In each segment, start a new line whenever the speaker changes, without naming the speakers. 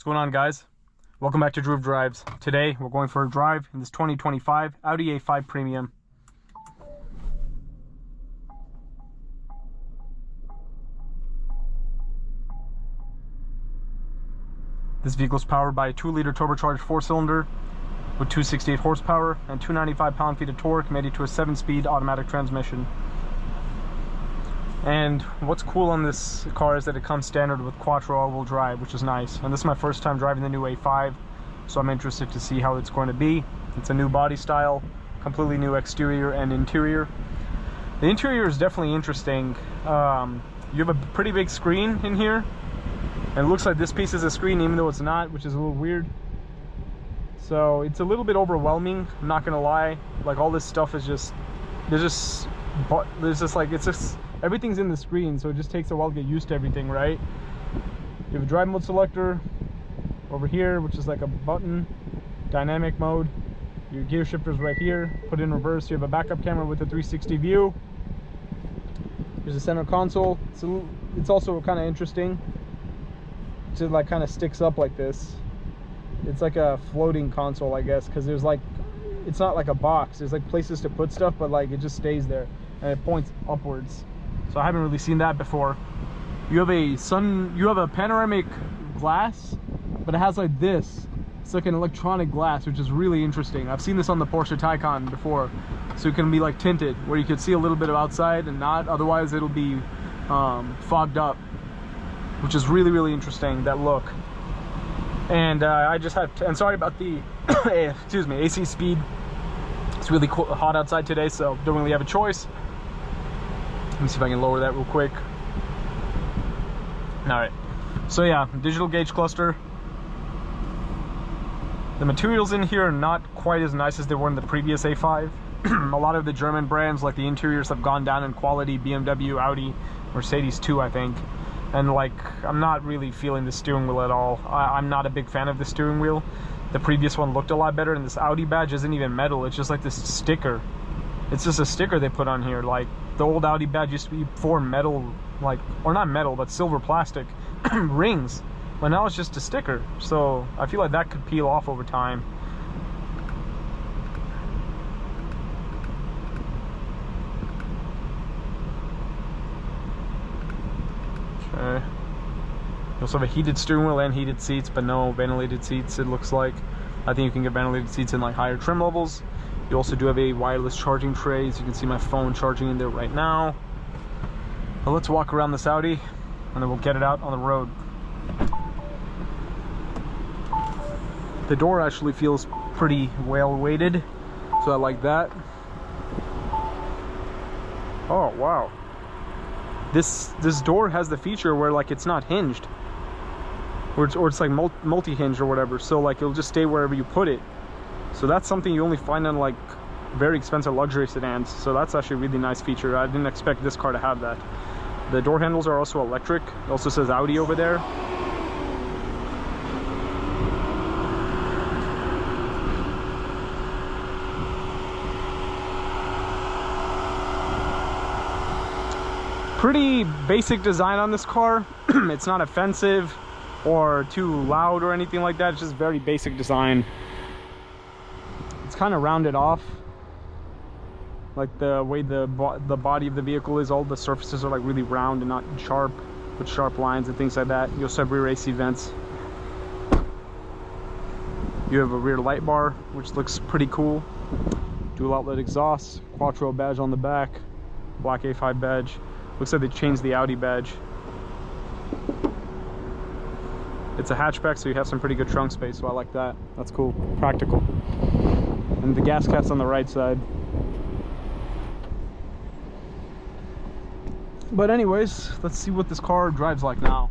going on, guys? Welcome back to Drew Drives. Today we're going for a drive in this 2025 Audi A5 Premium. This vehicle is powered by a 2-liter turbocharged 4-cylinder with 268 horsepower and 295 pound-feet of torque, mated to a 7-speed automatic transmission. And what's cool on this car is that it comes standard with quattro all-wheel drive, which is nice. And this is my first time driving the new A5, so I'm interested to see how it's going to be. It's a new body style, completely new exterior and interior. The interior is definitely interesting. You have a pretty big screen in here, and it looks like this piece is a screen even though it's not, which is a little weird. So it's a little bit overwhelming, I'm not gonna lie. Like, all this stuff is just, everything's in the screen, so it just takes a while to get used to everything, right? You have a drive mode selector over here, which is like a button, dynamic mode. Your gear shifter's right here, put in reverse. You have a backup camera with a 360 view. There's a center console. It's also kind of interesting. It like kind of sticks up like this. It's like a floating console, I guess, because there's like, it's not like a box. There's like places to put stuff, but like it just stays there and it points upwards. So I haven't really seen that before. You have a panoramic glass, but it has like this. It's like an electronic glass, which is really interesting. I've seen this on the Porsche Taycan before. So it can be like tinted, where you could see a little bit of outside and not, otherwise it'll be fogged up, which is really, really interesting, that look. And I just have to, and sorry about the, excuse me, AC speed. It's really cool, hot outside today, so don't really have a choice. Let me see if I can lower that real quick. All right, so yeah, digital gauge cluster. The materials in here are not quite as nice as they were in the previous A5. A lot of the German brands, like the interiors, have gone down in quality. BMW, Audi, Mercedes too, I think. And like, I'm not really feeling the steering wheel at all. I'm not a big fan of the steering wheel. The previous one looked a lot better, and this Audi badge isn't even metal. It's just like this sticker. It's just a sticker they put on here. Like, the old Audi badge used to be 4 metal, like, or not metal, but silver plastic rings. But now it's just a sticker. So I feel like that could peel off over time. Okay. You also have a heated steering wheel and heated seats, but no ventilated seats, it looks like. I think you can get ventilated seats in like higher trim levels. You also do have a wireless charging tray, so you can see my phone charging in there right now. But let's walk around this Audi, and then we'll get it out on the road. The door actually feels pretty well weighted, so I like that. Oh wow. This door has the feature where like it's not hinged, or it's like multi-hinge or whatever, so like it'll just stay wherever you put it. So that's something you only find on like very expensive luxury sedans, so that's actually a really nice feature. I didn't expect this car to have that. The door handles are also electric. It also says Audi over there. Pretty basic design on this car. It's not offensive or too loud or anything like that. It's just very basic design. It's kind of rounded off, like the way the body of the vehicle is. All the surfaces are like really round and not sharp, with sharp lines and things like that. You also have rear AC vents. You have a rear light bar, which looks pretty cool. Dual outlet exhaust, quattro badge on the back, black A5 badge. Looks like they changed the Audi badge. It's a hatchback, so you have some pretty good trunk space, so I like that. That's cool, practical. And the gas cat's on the right side. But anyways, let's see what this car drives like now.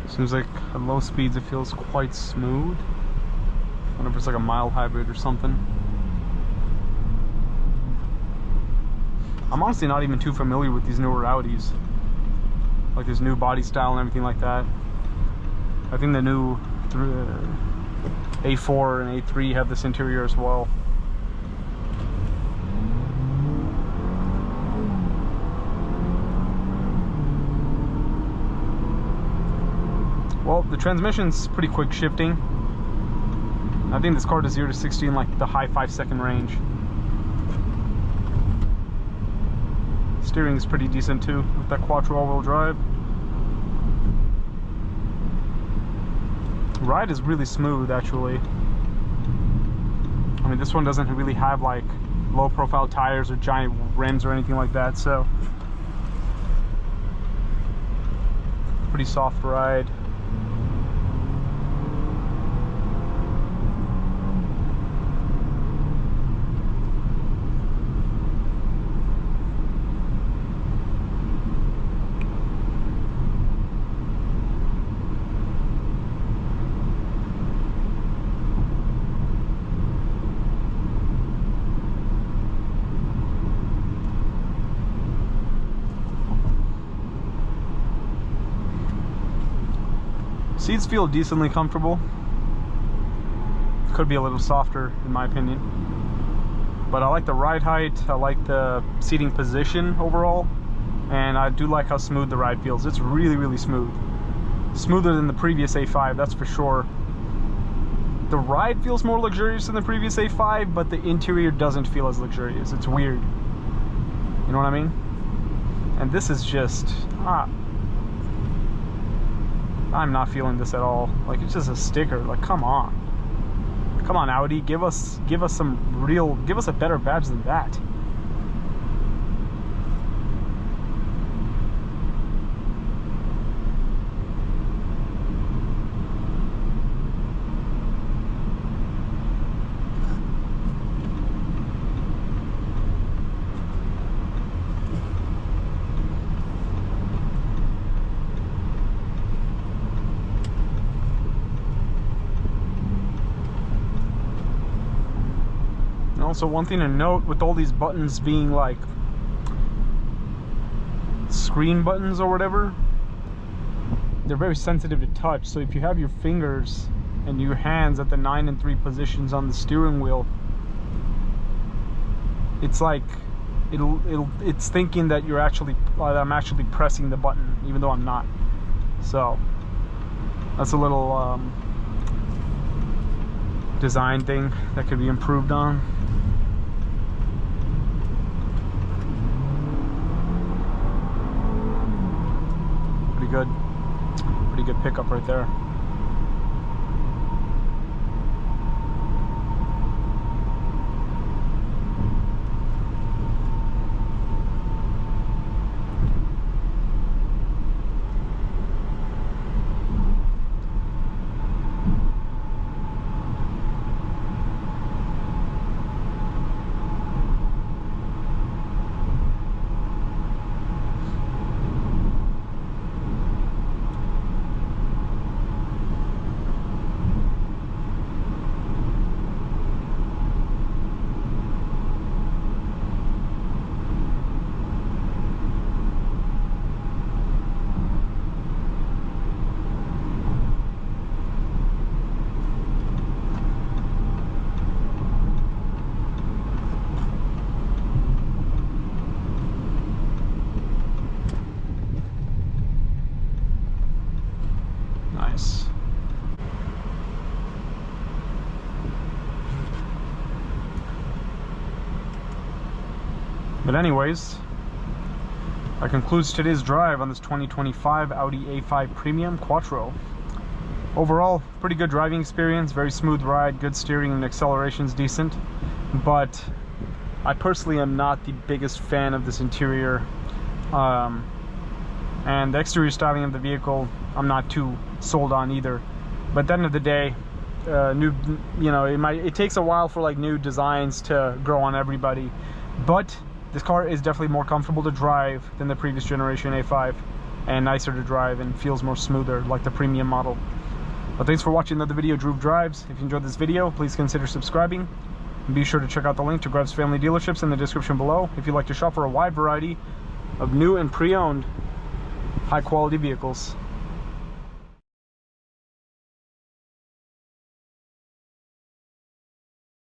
Seems like at low speeds it feels quite smooth. I wonder if it's like a mild hybrid or something. I'm honestly not even too familiar with these newer Audis. Like this new body style and everything like that. I think the new A4 and A3 have this interior as well. Well, the transmission's pretty quick shifting. I think this car does 0 to 60 in like the high 5-second range. Steering is pretty decent too with that quattro all-wheel drive. Ride is really smooth actually. I mean, this one doesn't really have like low profile tires or giant rims or anything like that, so pretty soft ride. Seats feel decently comfortable. Could be a little softer in my opinion. But I like the ride height, I like the seating position overall, and I do like how smooth the ride feels. It's really, really smooth. Smoother than the previous A5, that's for sure. The ride feels more luxurious than the previous A5, but the interior doesn't feel as luxurious. It's weird. You know what I mean? And this is just... I'm not feeling this at all. Like, it's just a sticker. Like, come on. Come on, Audi. Give us some real... Give us a better badge than that. Also, one thing to note with all these buttons being like screen buttons or whatever, they're very sensitive to touch. So if you have your fingers and your hands at the 9 and 3 positions on the steering wheel, it's like it's thinking that you're actually I'm actually pressing the button even though I'm not. So that's a little design thing that could be improved on. Pretty good pickup right there. Nice. But anyways, that concludes today's drive on this 2025 Audi A5 Premium Quattro. Overall, pretty good driving experience, very smooth ride, good steering and acceleration's decent. But I personally am not the biggest fan of this interior. And the exterior styling of the vehicle, I'm not too sold on either. But at the end of the day, it takes a while for like new designs to grow on everybody. But this car is definitely more comfortable to drive than the previous generation A5. and nicer to drive and feels more smoother, like the premium model. But thanks for watching another video of Drew Drives. If you enjoyed this video, please consider subscribing. And be sure to check out the link to Grev's family dealerships in the description below if you'd like to shop for a wide variety of new and pre-owned high quality vehicles.